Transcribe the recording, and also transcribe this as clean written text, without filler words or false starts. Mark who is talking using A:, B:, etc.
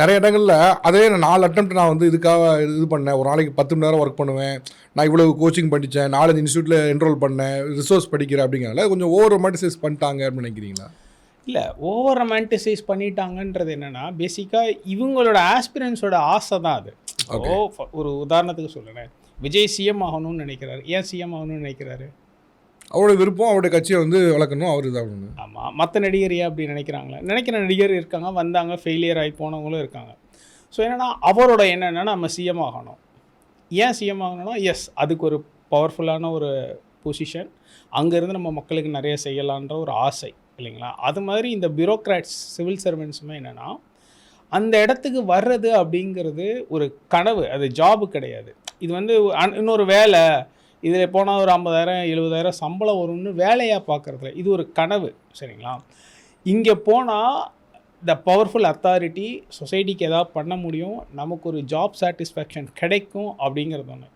A: நெறைய இடங்கள்ல அதே 4 அட்டெம்ப்ட் நான் வந்து இதுக்காக இது பண்ணேன். ஒரு நாளைக்கு 10 மணி நேரம் ஒர்க் பண்ணுவேன். நான் இவ்வளவு கோச்சிங் படிச்சேன். 4, 5 இன்ஸ்டிடியூட்ல என்ரோல் பண்ணேன். ரிசோர்ஸ் படிக்கிறேன் அப்படிங்கிறனால கொஞ்சம் ஓவர் ரொமான்டிசைஸ் பண்ணிட்டாங்க அப்படின்னு நினைக்கிறீங்களா?
B: இல்ல ஓவர் ரொமான்டிசைஸ் பண்ணிட்டாங்கன்றது என்னன்னா, பேசிக்கா இவங்களோட ஆஸ்பிரன்ஸோட ஆசை தான் அது.
A: ஓகே.
B: ஒரு உதாரணத்துக்கு சொல்லுறேன். விஜய் சிஎம் ஆகணும்னு நினைக்கிறாரு. ஏன் சிஎம் ஆகணும்னு நினைக்கிறாரு?
A: அவருடைய விருப்பம், அவருடைய கட்சியை வந்து வளர்க்கணும். அவர் இதாகணும்.
B: ஆமா. மத்த நடிகர் ஏன் அப்படி நினைக்கிறாங்களா? நினைக்கிற நடிகர் இருக்காங்க. வந்தாங்க, ஃபெயிலியர் ஆகி போனவங்களும் இருக்காங்க. ஸோ என்னன்னா, அவரோட எண்ணம் என்னன்னா, நம்ம சிஎம் ஆகணும். ஏன் சிஎம் ஆகணும்னா, எஸ் அதுக்கு ஒரு பவர்ஃபுல்லான ஒரு பொசிஷன். அங்கேருந்து நம்ம மக்களுக்கு நிறைய செய்யலான்ற ஒரு ஆசை இல்லைங்களா? அது மாதிரி இந்த பியூரோக்ராட்ஸ், சிவில் சர்வெண்ட்ஸுமே என்னென்னா, அந்த இடத்துக்கு வர்றது அப்படிங்கிறது ஒரு கனவு. அது ஜாபு கிடையாது. இது வந்து இன்னொரு வேலை. இதில் போனால் ஒரு 50,000 70,000 சம்பளம் வரும்னு வேலையாக பார்க்குறதுல இது ஒரு கனவு. சரிங்களா? இங்கே போனால் த பவர்ஃபுல் அத்தாரிட்டி சொசைட்டிக்கு எதாவது பண்ண முடியும், நமக்கு ஒரு ஜாப் சாட்டிஸ்ஃபேக்ஷன் கிடைக்கும் அப்படிங்கிறது ஒன்று.